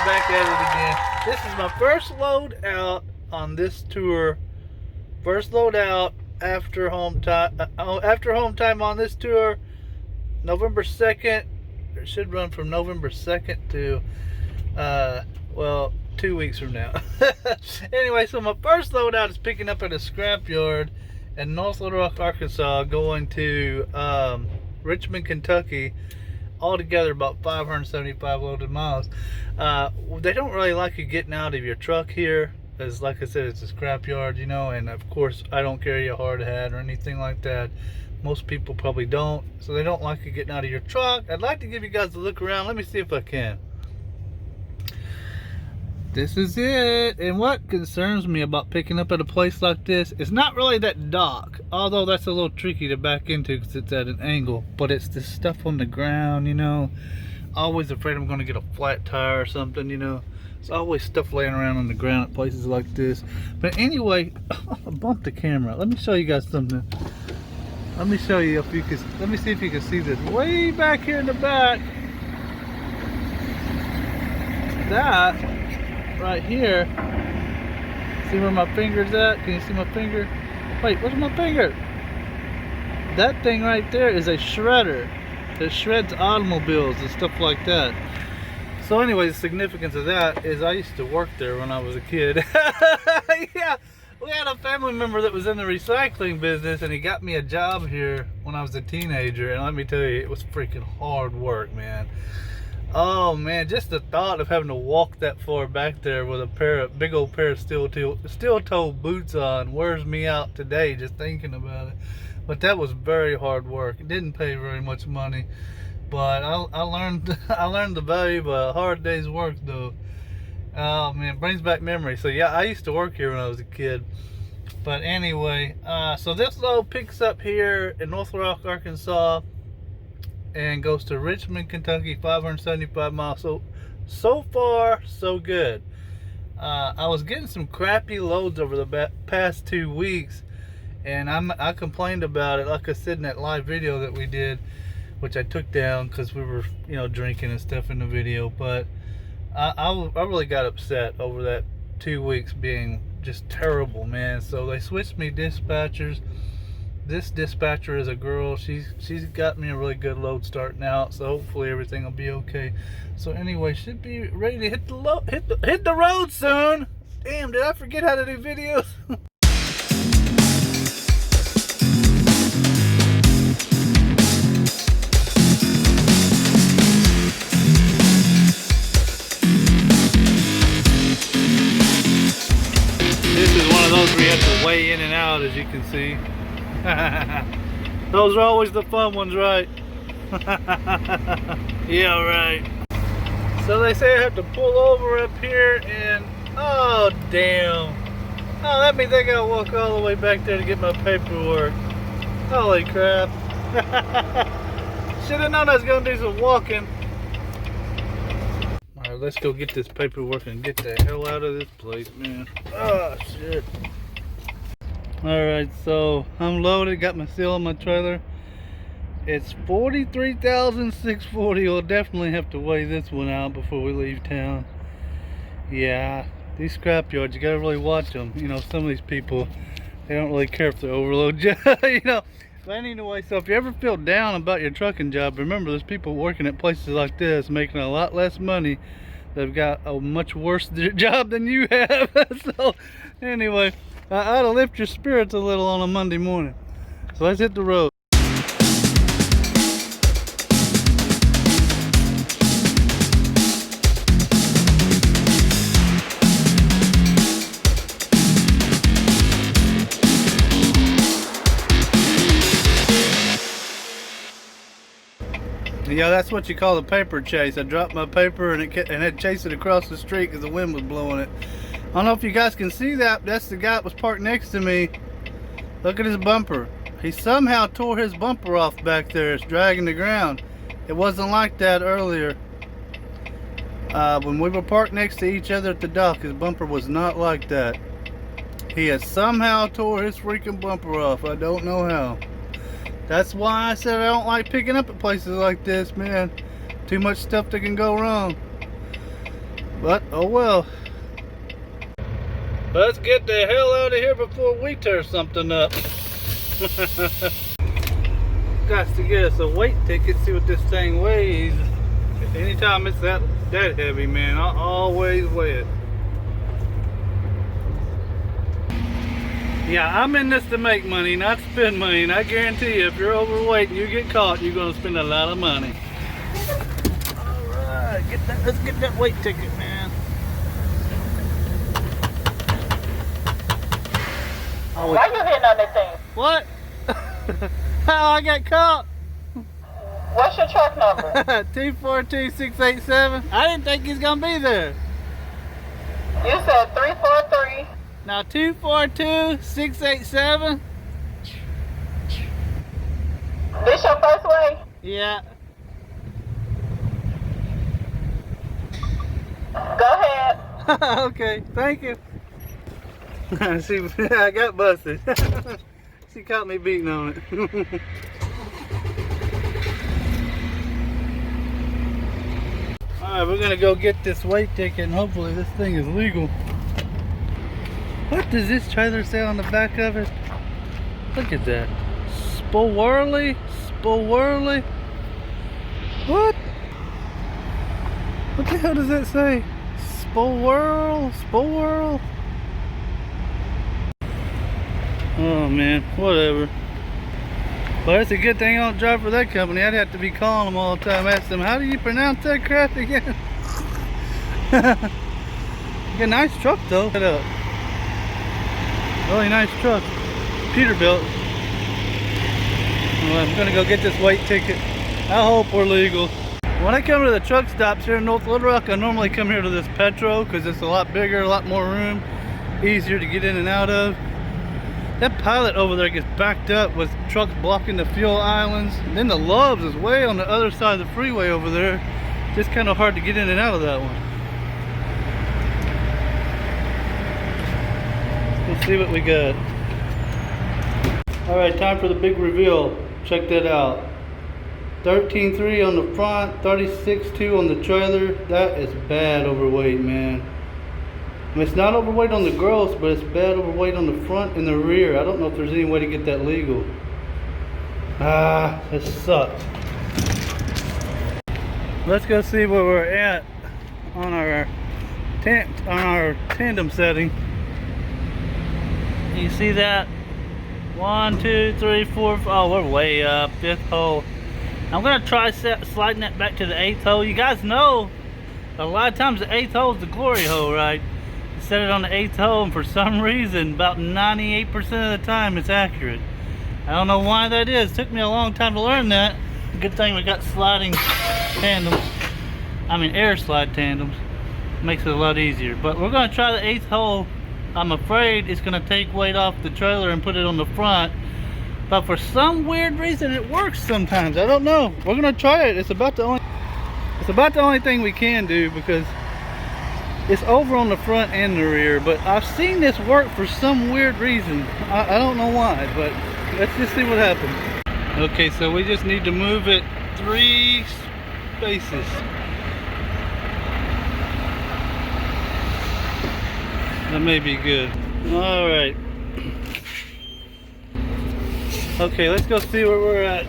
back at it again. This is my first load out on this tour. First load out after home time. After home time on this tour, November 2nd. It should run from November 2nd to, well, 2 weeks from now. Anyway, so my first load out is picking up at a scrapyard in North Little Rock, Arkansas, going to Richmond, Kentucky. Altogether about 575 loaded miles. They don't really like you getting out of your truck here, as like I said, it's a scrapyard, you know, and of course I don't carry a hard hat or anything like that. Most people probably don't, so they don't like you getting out of your truck. I'd like to give you guys a look around. Let me see if I can. This is it. And what concerns me about picking up at a place like this, it's not really that dock, although that's a little tricky to back into because it's at an angle, but it's the stuff on the ground, you know. Always afraid I'm going to get a flat tire or something, you know. There's always stuff laying around on the ground at places like this. But anyway, I bumped the camera. Let me show you guys something. Let me show you if you can, let me see if you can see this. Way back here in the back, that right here, see where my finger's at? Can you see my finger? Wait, where's my finger? That thing right there is a shredder that shreds automobiles and stuff like that. So anyway, the significance of that is I used to work there when I was a kid. Yeah, we had a family member that was in the recycling business, and he got me a job here when I was a teenager, and let me tell you, it was freaking hard work, man. Oh man, just the thought of having to walk that far back there with a big old pair of steel-toe boots on wears me out today just thinking about it. But that was very hard work. It didn't pay very much money, but I learned the value of a hard day's work though. Oh man, it brings back memories. So yeah, I used to work here when I was a kid. But anyway, so this load picks up here in North Little Rock, Arkansas, and goes to Richmond, Kentucky, 575 miles. So far, so good. I was getting some crappy loads over the past 2 weeks, and I complained about it, like I said in that live video that we did, which I took down because we were, you know, drinking and stuff in the video. But I really got upset over that 2 weeks being just terrible, man. So they switched me dispatchers. This dispatcher is a girl. She's got me a really good load starting out, so hopefully everything will be okay. So anyway, should be ready to hit the road soon. Damn, did I forget how to do videos? This is one of those where you have to weigh in and out, as you can see. Those are always the fun ones, right? Yeah, right. So they say I have to pull over up here, and oh damn. Oh, that means I gotta walk all the way back there to get my paperwork. Holy crap. Should have known I was gonna do some walking. Alright, let's go get this paperwork and get the hell out of this place, man. Oh shit. Alright, so I'm loaded, got my seal on my trailer. It's 43,640. We'll definitely have to weigh this one out before we leave town. Yeah, these scrapyards, you gotta really watch them. You know, some of these people, they don't really care if they're overloaded. You know, but anyway, so if you ever feel down about your trucking job, remember there's people working at places like this making a lot less money. They've got a much worse job than you have. So anyway, I ought to lift your spirits a little on a Monday morning. So let's hit the road. Yeah, that's what you call a paper chase. I dropped my paper and it chased it across the street because the wind was blowing it. I don't know if you guys can see that. That's the guy that was parked next to me. Look at his bumper. He somehow tore his bumper off back there. It's dragging the ground. It wasn't like that earlier. When we were parked next to each other at the dock, his bumper was not like that. He has somehow tore his freaking bumper off. I don't know how. That's why I said I don't like picking up at places like this, man. Too much stuff that can go wrong. But oh well. Let's get the hell out of here before we tear something up. Got to get us a weight ticket, see what this thing weighs. Anytime it's that heavy, man, I always weigh it. Yeah, I'm in this to make money, not spend money, and I guarantee you, if you're overweight and you get caught, you're gonna spend a lot of money. Alright, let's get that weight ticket, man. Why you hitting on that thing? What? How I got caught? What's your truck number? 242687. I didn't think he's gonna be there. You said 343. Now 242687. This your first way? Yeah. Go ahead. Okay, thank you. See, I got busted. She caught me beating on it. Alright, we're gonna go get this weight ticket and hopefully this thing is legal. What does this trailer say on the back of it? Look at that. Spowirly? Spowirly? What? What the hell does that say? Spowirl? Spowirl? Oh man, whatever. Well, it's a good thing I don't drive for that company. I'd have to be calling them all the time, asking them, how do you pronounce that crap again? Got a nice truck though. Look it up. Really nice truck. Peterbilt. Well, I'm gonna go get this weight ticket. I hope we're legal. When I come to the truck stops here in North Little Rock, I normally come here to this Petro because it's a lot bigger, a lot more room, easier to get in and out of. That Pilot over there gets backed up with trucks blocking the fuel islands. And then the Loves is way on the other side of the freeway over there. Just kind of hard to get in and out of that one. Let's see what we got. Alright, time for the big reveal. Check that out. 13.3 on the front, 36.2 on the trailer. That is bad overweight, man. I mean, it's not overweight on the gross, but it's bad overweight on the front and the rear. I don't know if there's any way to get that legal. Ah, this sucks. Let's go see where we're at on our tandem setting. You see that? 1, 2, 3, 4. Oh, we're way up. 5th hole. I'm gonna try sliding that back to the 8th hole. You guys know, a lot of times the 8th hole is the glory hole, right? You set it on the 8th hole, and for some reason, about 98% of the time, it's accurate. I don't know why that is. Took me a long time to learn that. Good thing we got sliding tandems. I mean, air slide tandems. Makes it a lot easier. But we're gonna try the 8th hole. I'm afraid it's gonna take weight off the trailer and put it on the front. But for some weird reason, it works sometimes. I don't know. We're gonna try it. It's about the only thing we can do because it's over on the front and the rear. But I've seen this work for some weird reason. I don't know why, but let's just see what happens. Okay, so we just need to move it 3 spaces. That may be good. All right. Okay, let's go see where we're at.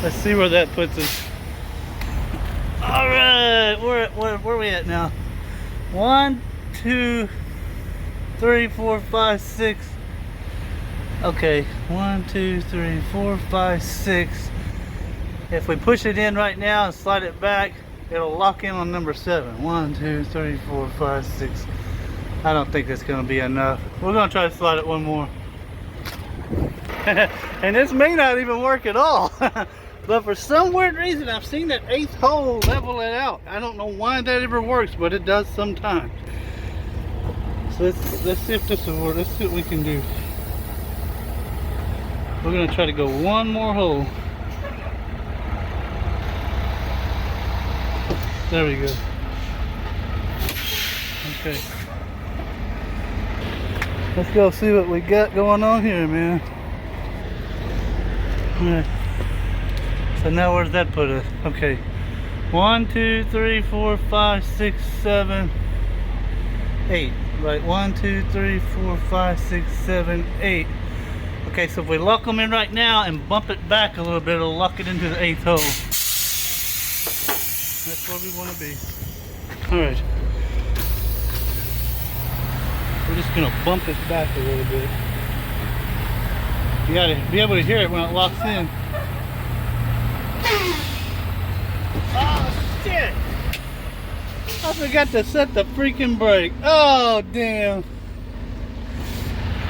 Let's see where that puts us. All right, where are we at now? 1, 2, 3, 4, 5, 6. Okay, 1, 2, 3, 4, 5, 6. If we push it in right now and slide it back, it'll lock in on number 7. 1, 2, 3, 4, 5, 6. I don't think that's gonna be enough. We're gonna try to slide it one more. And this may not even work at all. But for some weird reason, I've seen that 8th hole level it out. I don't know why that ever works, but it does sometimes. So let's see if this will work. Let's see what we can do. We're gonna try to go one more hole. There we go. Okay. Let's go see what we got going on here, man. Alright. So now where's that put us? Okay. 1, 2, 3, 4, 5, 6, 7, 8. Right, 1, 2, 3, 4, 5, 6, 7, 8. Okay, so if we lock them in right now and bump it back a little bit, it'll lock it into the 8th hole. That's where we want to be. Alright. We're just going to bump it back a little bit. You got to be able to hear it when it locks in. Oh, shit! I forgot to set the freaking brake. Oh, damn.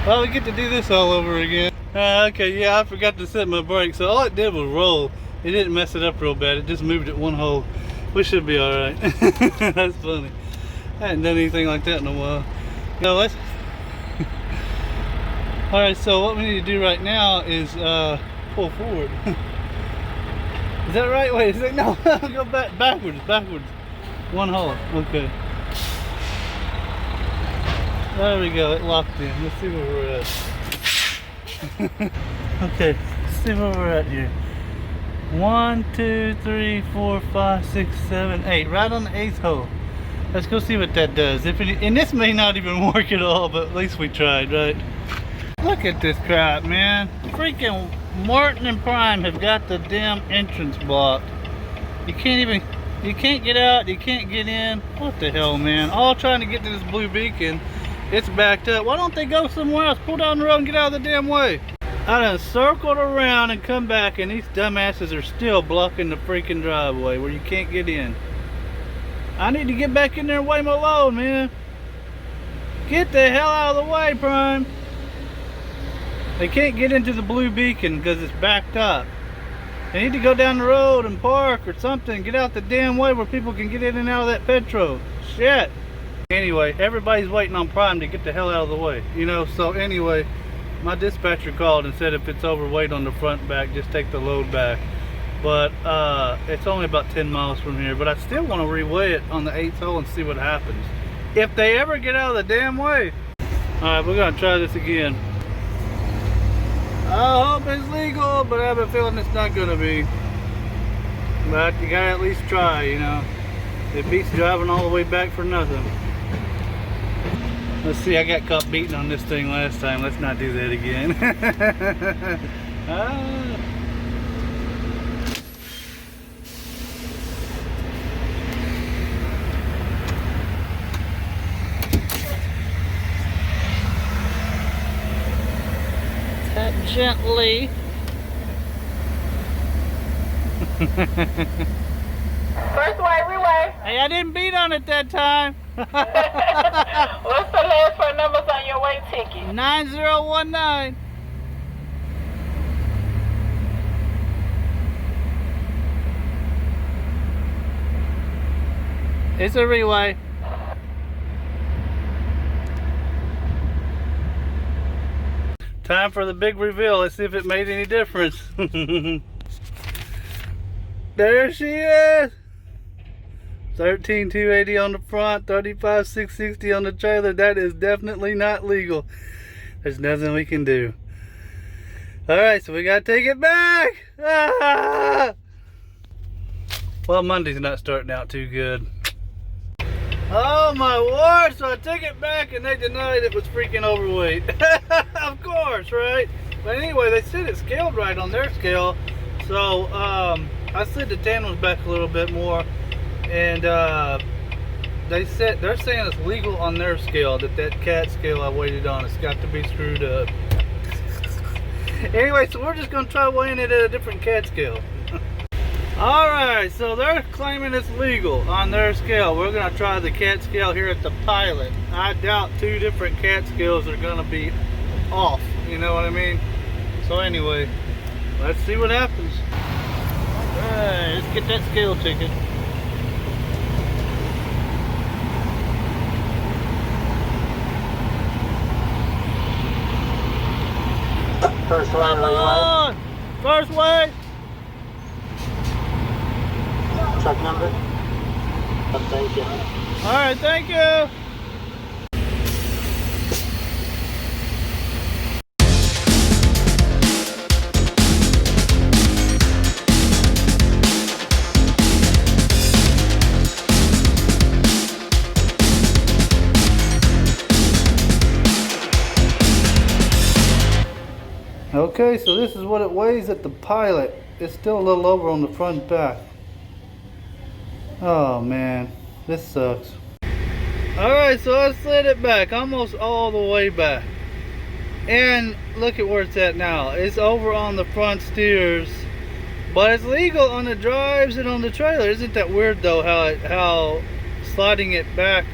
Well, we get to do this all over again. Okay, yeah, I forgot to set my brake. So all it did was roll. It didn't mess it up real bad. It just moved it one hole. We should be alright. That's funny. I hadn't done anything like that in a while. No, let's... Alright, so what we need to do right now is pull forward. Is that right? Wait, is it? No, go backwards. One hole. Okay. There we go. It locked in. Let's see where we're at. Okay, let's see where we're at here. 1, 2, 3, 4, 5, 6, 7, 8. Right on the 8th hole. Let's go see what that does. And this may not even work at all, but at least we tried, right? Look at this crap, man. Freaking Martin and Prime have got the damn entrance blocked. You can't get out, you can't get in. What the hell, man? All trying to get to this blue beacon. It's backed up. Why don't they go somewhere else? Pull down the road and get out of the damn way. I done circled around and come back, and these dumbasses are still blocking the freaking driveway where you can't get in. I need to get back in there and weigh my load, man. Get the hell out of the way, Prime. They can't get into the blue beacon because it's backed up. They need to go down the road and park or something. Get out the damn way where people can get in and out of that petrol. Shit. Anyway, everybody's waiting on Prime to get the hell out of the way. You know, so anyway, my dispatcher called and said if it's overweight on the front and back, just take the load back. But it's only about 10 miles from here. But I still want to reweigh it on the 8th hole and see what happens. If they ever get out of the damn way. Alright, we're going to try this again. I hope it's legal, but I have a feeling it's not going to be. But you got to at least try, you know. It beats driving all the way back for nothing. Let's see, I got caught beating on this thing last time. Let's not do that again. Tap gently. First way, reweigh. Hey, I didn't beat on it that time. What's the last four numbers on your weight ticket? 9019. It's a reweigh. Time for the big reveal. Let's see if it made any difference. There she is. 13,280 on the front, 35,660 on the trailer. That is definitely not legal. There's nothing we can do. Alright, so we gotta take it back. Ah! Well, Monday's not starting out too good. Oh my word, so I took it back and they denied it was freaking overweight. Of course, right? But anyway, they said it scaled right on their scale. So, I slid the tandems back a little bit more, and they're saying it's legal on their scale, that cat scale I weighted on, it's got to be screwed up. Anyway, so we're just going to try weighing it at a different cat scale. Alright, so they're claiming it's legal on their scale. We're going to try the cat scale here at the Pilot. I doubt two different cat scales are going to be off, you know what I mean? So anyway, let's see what happens. Alright, let's get that scale ticket. First way, Come on! First way! Truck number? Thank you. Alright, thank you! Okay, so this is what it weighs at the pilot. It's still a little over on the front and back. Oh man, this sucks. Alright, so I slid it back almost all the way back. And look at where it's at now. It's over on the front steers. But it's legal on the drives and on the trailer. Isn't that weird though, how sliding it back,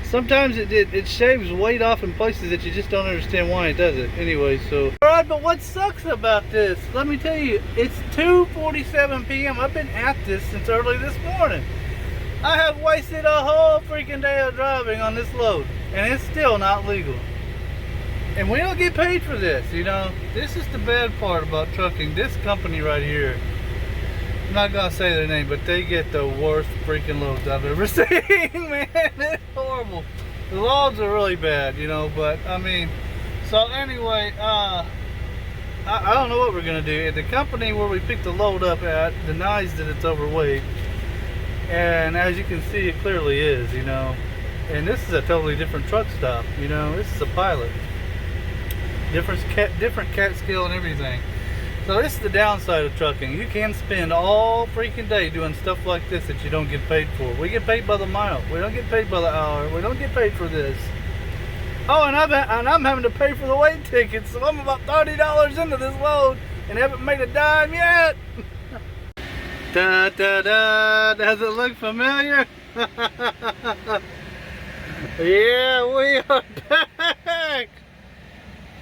sometimes it shaves weight off in places that you just don't understand why it does it. Anyway, so. Alright, but what sucks about this, let me tell you, it's 2:47 p.m. I've been at this since early this morning. I have wasted a whole freaking day of driving on this load, and it's still not legal. And we don't get paid for this, you know. This is the bad part about trucking. This company right here, I'm not gonna say their name, but they get the worst freaking loads I've ever seen, man. It's horrible. The loads are really bad, you know, but I mean, so anyway, I don't know what we're gonna do. The company where we picked the load up at denies that it's overweight. And as you can see, it clearly is, you know. And this is a totally different truck stop, you know. This is a pilot. Different cat scale and everything. So this is the downside of trucking. You can spend all freaking day doing stuff like this that you don't get paid for. We get paid by the mile. We don't get paid by the hour. We don't get paid for this. Oh, and I'm having to pay for the weight tickets. So I'm about $30 into this load and haven't made a dime yet. Da da da. Does it look familiar? Yeah, we are back.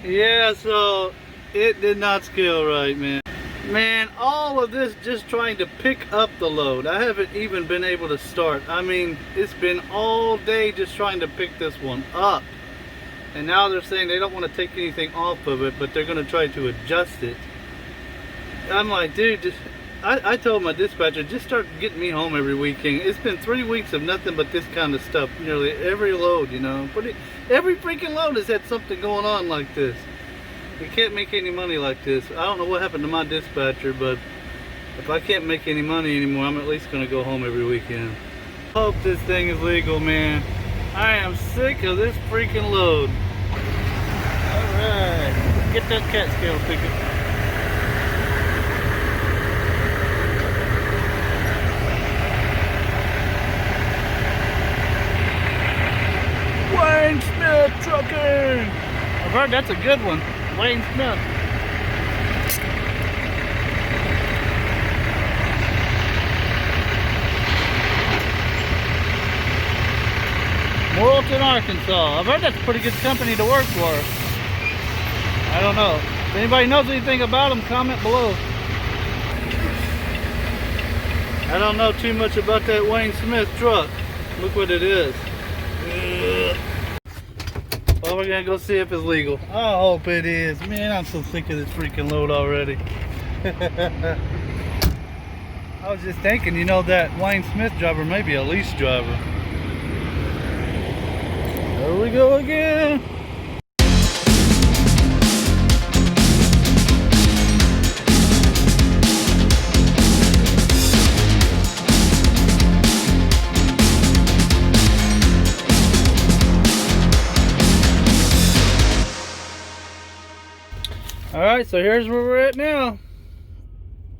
Yeah, so it did not scale right, man. Man, all of this just trying to pick up the load. I haven't even been able to start. I mean, it's been all day just trying to pick this one up. And now they're saying they don't want to take anything off of it, but they're going to try to adjust it. I'm like, dude, I told my dispatcher, just start getting me home every weekend. It's been 3 weeks of nothing but this kind of stuff. Nearly every load, you know. But every freaking load has had something going on like this. We can't make any money like this. I don't know what happened to my dispatcher, but if I can't make any money anymore, I'm at least going to go home every weekend. Hope this thing is legal, man. I am sick of this freaking load. Alright, get that cat scale ticket. Wayne Smith Trucking! I've heard that's a good one. Wayne Smith. Morrilton, Arkansas. I've heard that's a pretty good company to work for. I don't know. If anybody knows anything about them, comment below. I don't know too much about that Wayne Smith truck. Look what it is. Well, we're gonna go see if it's legal. I hope it is. Man, I'm so sick of this freaking load already. I was just thinking, you know, that Wayne Smith driver may be a lease driver. There we go again. Alright, so here's where we're at now.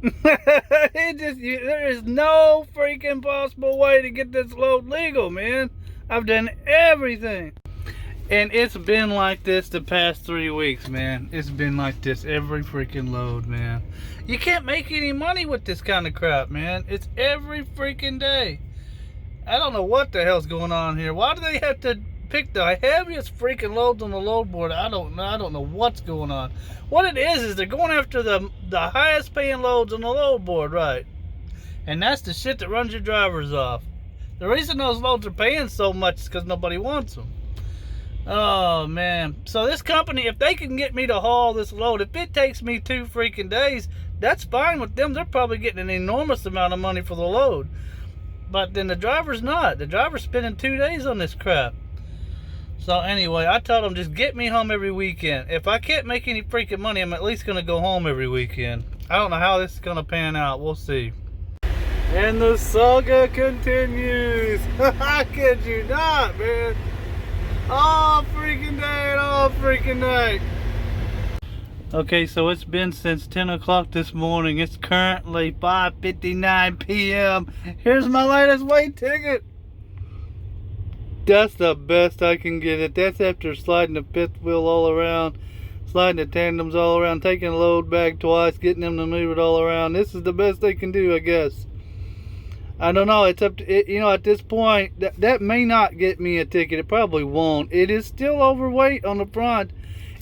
There is no freaking possible way to get this load legal, man. I've done everything. And it's been like this the past 3 weeks, man. It's been like this every freaking load, man. You can't make any money with this kind of crap, man. It's every freaking day. I don't know what the hell's going on here. Why do they have to pick the heaviest freaking loads on the load board? I don't know what's going on. What it is they're going after the highest paying loads on the load board, right? And that's the shit that runs your drivers off. The reason those loads are paying so much is because nobody wants them. Oh man. So this company, if they can get me to haul this load, if it takes me 2 freaking days, that's fine with them. They're probably getting an enormous amount of money for the load. But then the driver's not. The driver's spending 2 days on this crap. So anyway, I told them, just get me home every weekend. If I can't make any freaking money, I'm at least going to go home every weekend. I don't know how this is going to pan out. We'll see. And the saga continues. I kid you not, man. All freaking day and all freaking night. Okay, so it's been since 10 o'clock this morning. It's currently 5:59 p.m. Here's my latest weight ticket. That's the best I can get it. That's after sliding the fifth wheel all around, sliding the tandems all around, taking a load bag twice, getting them to move it all around. This is the best they can do, I guess. I don't know. It's up to it, you know, at this point, that may not get me a ticket. It probably won't. It is still overweight on the front.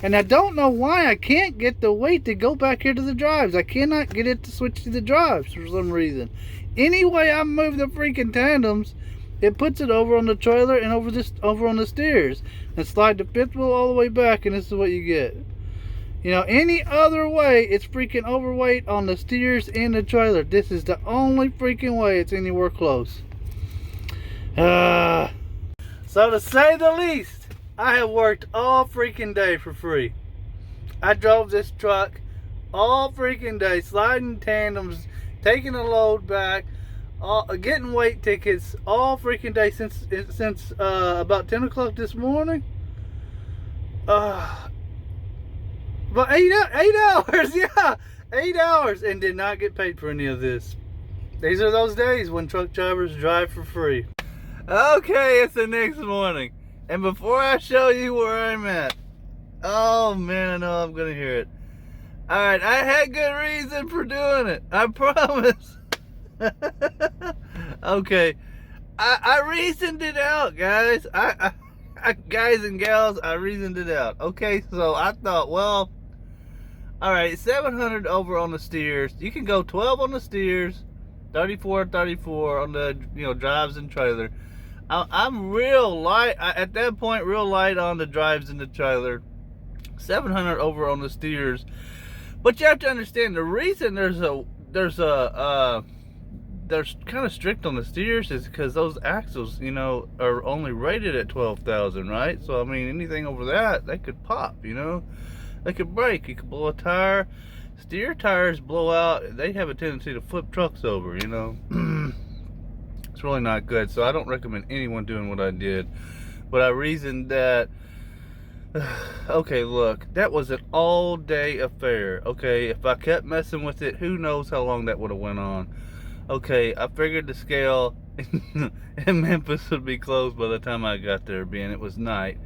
And I don't know why I can't get the weight to go back here to the drives. I cannot get it to switch to the drives for some reason. Anyway, I move the freaking tandems, it puts it over on the trailer and over on the steers. And slide the fifth wheel all the way back, and this is what you get. You know, any other way, it's freaking overweight on the steers and the trailer. This is the only freaking way it's anywhere close. So to say the least, I have worked all freaking day for free. I drove this truck all freaking day, sliding tandems, taking a load back, getting weight tickets all freaking day since about 10 o'clock this morning. But 8 hours, yeah, 8 hours, and did not get paid for any of this. These are those days when truck drivers drive for free. Okay, it's the next morning. And before I show you where I'm at, oh man, I know I'm gonna hear it. Alright, I had good reason for doing it, I promise. Okay, I reasoned it out, guys. Guys and gals, I reasoned it out. Okay, so I thought, well, alright, 700 over on the steers. You can go 12 on the steers, 34 on the, you know, drives and trailer. I'm real light at that point, real light on the drives in the trailer. 700 over on the steers. But you have to understand the reason there's kind of strict on the steers is because those axles, you know, are only rated at 12,000, right? So I mean, anything over that, they could pop, you know, they could break, you could blow a tire. Steer tires blow out, they have a tendency to flip trucks over, you know. It's really not good, so I don't recommend anyone doing what I did. But I reasoned that, okay, look, that was an all-day affair. Okay, if I kept messing with it, who knows how long that would have went on. Okay, I figured the scale in Memphis would be closed by the time I got there, being it was night.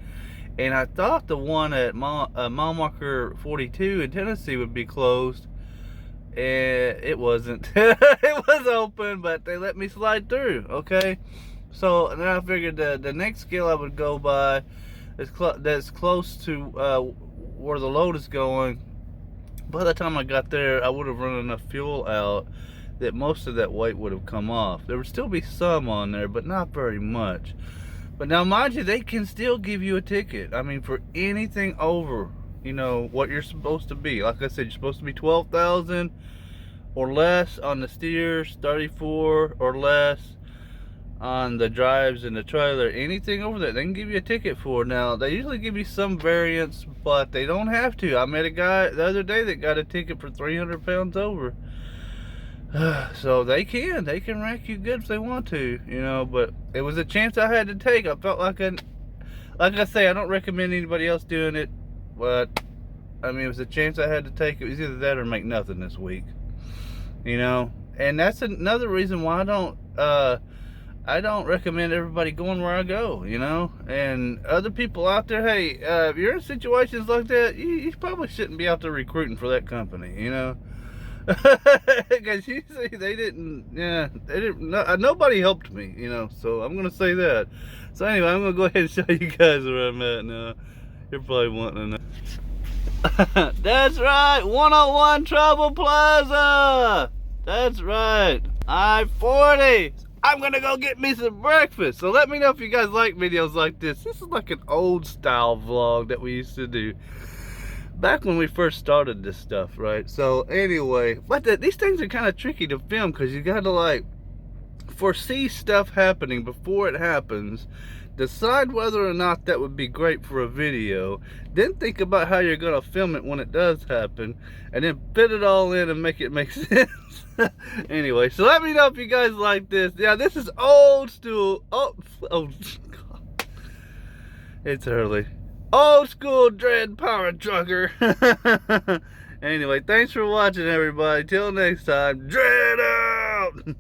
And I thought the one at mile marker 42 in Tennessee would be closed. And it wasn't. It was open, but they let me slide through. Okay, so then I figured the next scale I would go by that's close to where the load is going. By the time I got there, I would have run enough fuel out that most of that weight would have come off. There would still be some on there, but not very much. But now, mind you, they can still give you a ticket. I mean, for anything over, you know, what you're supposed to be. Like I said, you're supposed to be 12,000 or less on the steers, 34 or less on the drives and the trailer. Anything over that, they can give you a ticket for. Now, they usually give you some variance, but they don't have to. I met a guy the other day that got a ticket for 300 pounds over. So they can rack you good if they want to, you know, but it was a chance I had to take. I felt like I say, I don't recommend anybody else doing it, but I mean, it was a chance I had to take. It was either that or make nothing this week, you know. And that's another reason why I don't recommend everybody going where I go, you know. And other people out there, hey, if you're in situations like that, you probably shouldn't be out there recruiting for that company, you know. Because you see, nobody helped me, you know, so I'm gonna say that. So anyway, I'm gonna go ahead and show you guys where I'm at now. You're probably wanting to know. That's right, 101 Travel Plaza. That's right, I-40. I'm gonna go get me some breakfast. So let me know if you guys like videos like this. This is like an old style vlog that we used to do back when we first started this stuff, right? So anyway, but these things are kind of tricky to film because you got to like foresee stuff happening before it happens, decide whether or not that would be great for a video, then think about how you're going to film it when it does happen, and then fit it all in and make it make sense. Anyway, so let me know if you guys like this. Yeah, this is old school. Oh God. It's early. Old school dread power trucker. Anyway, thanks for watching, everybody. Till next time, dread out.